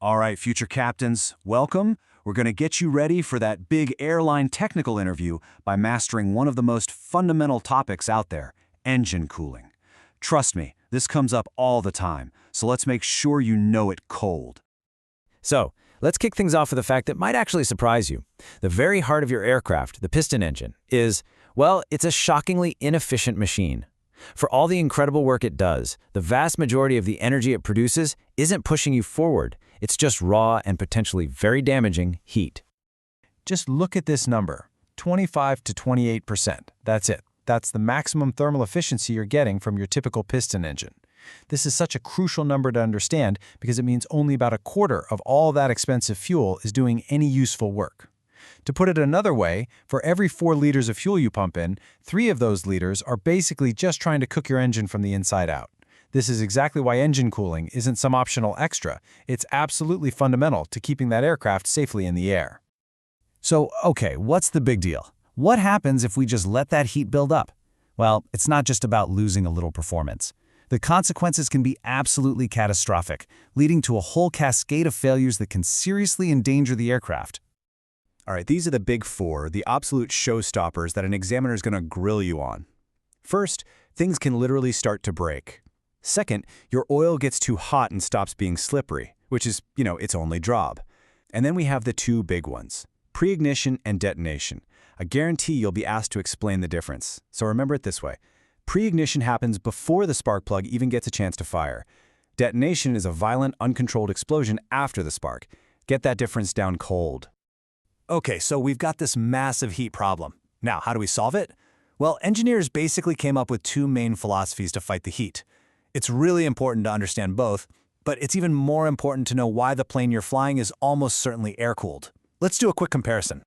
All right, future captains, welcome. We're going to get you ready for that big airline technical interview by mastering one of the most fundamental topics out there, engine cooling. Trust me, this comes up all the time, so let's make sure you know it cold. So, let's kick things off with a fact that might actually surprise you. The very heart of your aircraft, the piston engine, well, it's a shockingly inefficient machine. For all the incredible work it does, the vast majority of the energy it produces isn't pushing you forward. It's just raw and potentially very damaging heat. Just look at this number, 25 to 28%. That's it. That's the maximum thermal efficiency you're getting from your typical piston engine. This is such a crucial number to understand because it means only about a quarter of all that expensive fuel is doing any useful work. To put it another way, for every 4 liters of fuel you pump in, 3 of those liters are basically just trying to cook your engine from the inside out. This is exactly why engine cooling isn't some optional extra. It's absolutely fundamental to keeping that aircraft safely in the air. So, okay, what's the big deal? What happens if we just let that heat build up? Well, it's not just about losing a little performance. The consequences can be absolutely catastrophic, leading to a whole cascade of failures that can seriously endanger the aircraft. All right, these are the big 4, the absolute showstoppers that an examiner is going to grill you on. First, things can literally start to break. Second, your oil gets too hot and stops being slippery, which is, its only job. And then we have the 2 big ones, pre-ignition and detonation. I guarantee you'll be asked to explain the difference. So remember it this way. Pre-ignition happens before the spark plug even gets a chance to fire. Detonation is a violent, uncontrolled explosion after the spark. Get that difference down cold. Okay, so we've got this massive heat problem. Now, how do we solve it? Well, engineers basically came up with 2 main philosophies to fight the heat. It's really important to understand both, but it's even more important to know why the plane you're flying is almost certainly air-cooled. Let's do a quick comparison.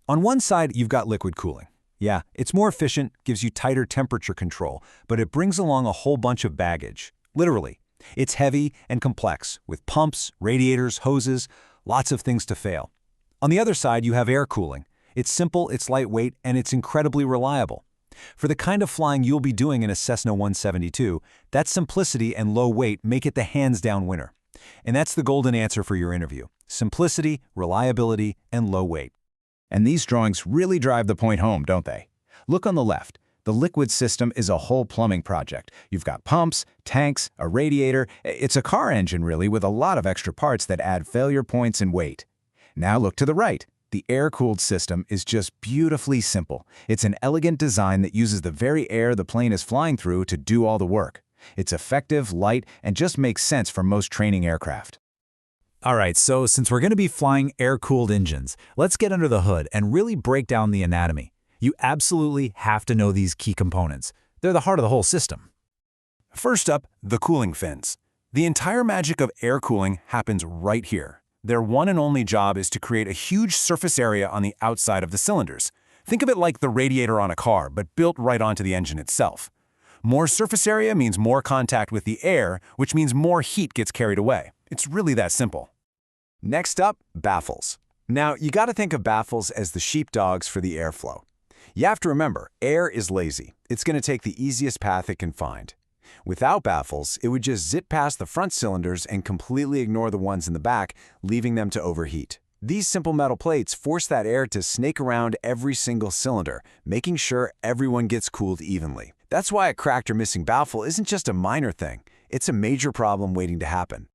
On one side, you've got liquid cooling. Yeah, it's more efficient, gives you tighter temperature control, but it brings along a whole bunch of baggage. Literally. It's heavy and complex, with pumps, radiators, hoses, lots of things to fail. On the other side, you have air cooling. It's simple, it's lightweight, and it's incredibly reliable. For the kind of flying you'll be doing in a Cessna 172, that simplicity and low weight make it the hands-down winner. And that's the golden answer for your interview. Simplicity, reliability, and low weight. And these drawings really drive the point home, don't they? Look on the left. The liquid system is a whole plumbing project. You've got pumps, tanks, a radiator. It's a car engine, really, with a lot of extra parts that add failure points and weight. Now look to the right. The air-cooled system is just beautifully simple. It's an elegant design that uses the very air the plane is flying through to do all the work. It's effective, light, and just makes sense for most training aircraft. All right, so since we're going to be flying air-cooled engines, let's get under the hood and really break down the anatomy. You absolutely have to know these key components. They're the heart of the whole system. First up, the cooling fins. The entire magic of air cooling happens right here. Their one and only job is to create a huge surface area on the outside of the cylinders. Think of it like the radiator on a car, but built right onto the engine itself. More surface area means more contact with the air, which means more heat gets carried away. It's really that simple. Next up, baffles. Now, you got to think of baffles as the sheepdogs for the airflow. You have to remember, air is lazy. It's going to take the easiest path it can find. Without baffles, it would just zip past the front cylinders and completely ignore the ones in the back, leaving them to overheat. These simple metal plates force that air to snake around every single cylinder, making sure everyone gets cooled evenly. That's why a cracked or missing baffle isn't just a minor thing. It's a major problem waiting to happen.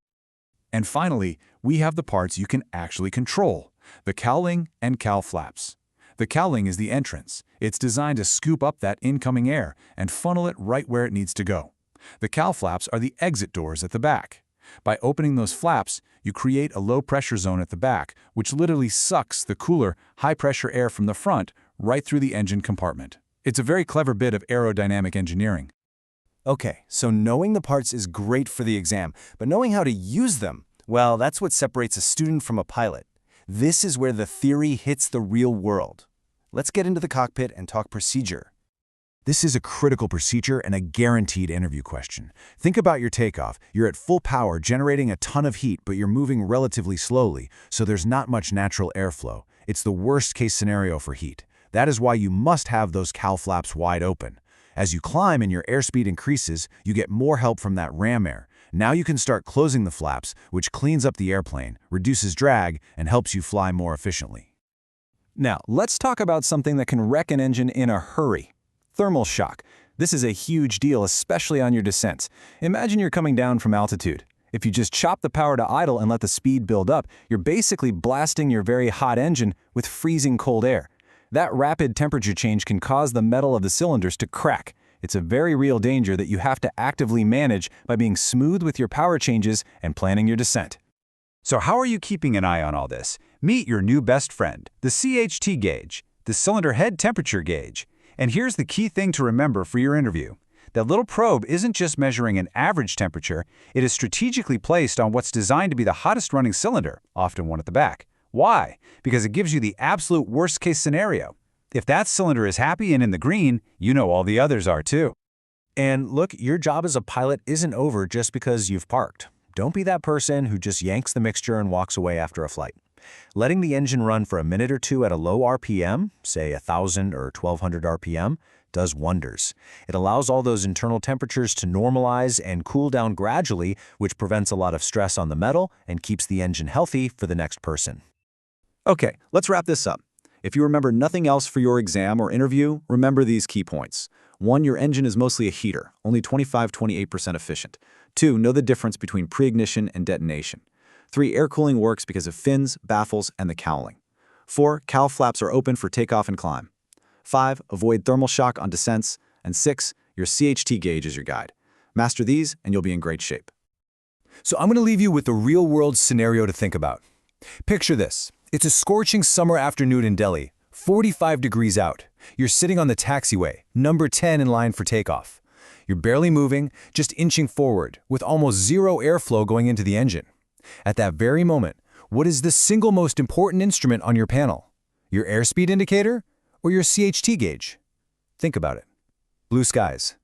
And finally, we have the parts you can actually control, the cowling and cowl flaps. The cowling is the entrance. It's designed to scoop up that incoming air and funnel it right where it needs to go. The cowl flaps are the exit doors at the back. By opening those flaps, you create a low-pressure zone at the back, which literally sucks the cooler, high-pressure air from the front right through the engine compartment. It's a very clever bit of aerodynamic engineering. Okay, so knowing the parts is great for the exam, but knowing how to use them, well, that's what separates a student from a pilot. This is where the theory hits the real world. Let's get into the cockpit and talk procedure. This is a critical procedure and a guaranteed interview question. Think about your takeoff. You're at full power, generating a ton of heat, but you're moving relatively slowly, so there's not much natural airflow. It's the worst-case scenario for heat. That is why you must have those cowl flaps wide open. As you climb and your airspeed increases, you get more help from that ram air. Now you can start closing the flaps, which cleans up the airplane, reduces drag, and helps you fly more efficiently. Now, let's talk about something that can wreck an engine in a hurry. Thermal shock. This is a huge deal, especially on your descents. Imagine you're coming down from altitude. If you just chop the power to idle and let the speed build up, you're basically blasting your very hot engine with freezing cold air. That rapid temperature change can cause the metal of the cylinders to crack. It's a very real danger that you have to actively manage by being smooth with your power changes and planning your descent. So how are you keeping an eye on all this? Meet your new best friend, the CHT gauge, the cylinder head temperature gauge. And here's the key thing to remember for your interview. That little probe isn't just measuring an average temperature, it is strategically placed on what's designed to be the hottest running cylinder, often one at the back. Why? Because it gives you the absolute worst-case scenario. If that cylinder is happy and in the green, you know all the others are too. And look, your job as a pilot isn't over just because you've parked. Don't be that person who just yanks the mixture and walks away after a flight. Letting the engine run for a minute or two at a low RPM, say 1,000 or 1,200 RPM, does wonders. It allows all those internal temperatures to normalize and cool down gradually, which prevents a lot of stress on the metal and keeps the engine healthy for the next person. Okay, let's wrap this up. If you remember nothing else for your exam or interview, remember these key points. 1. Your engine is mostly a heater, only 25–28% efficient. 2. Know the difference between pre-ignition and detonation. 3. Air cooling works because of fins, baffles, and the cowling. 4. Cowl flaps are open for takeoff and climb. 5. Avoid thermal shock on descents. And 6. Your CHT gauge is your guide. Master these and you'll be in great shape. So I'm going to leave you with a real-world scenario to think about. Picture this. It's a scorching summer afternoon in Delhi, 45 degrees out. You're sitting on the taxiway, number 10 in line for takeoff. You're barely moving, just inching forward, with almost zero airflow going into the engine. At that very moment, what is the single most important instrument on your panel? Your airspeed indicator or your CHT gauge? Think about it. Blue skies.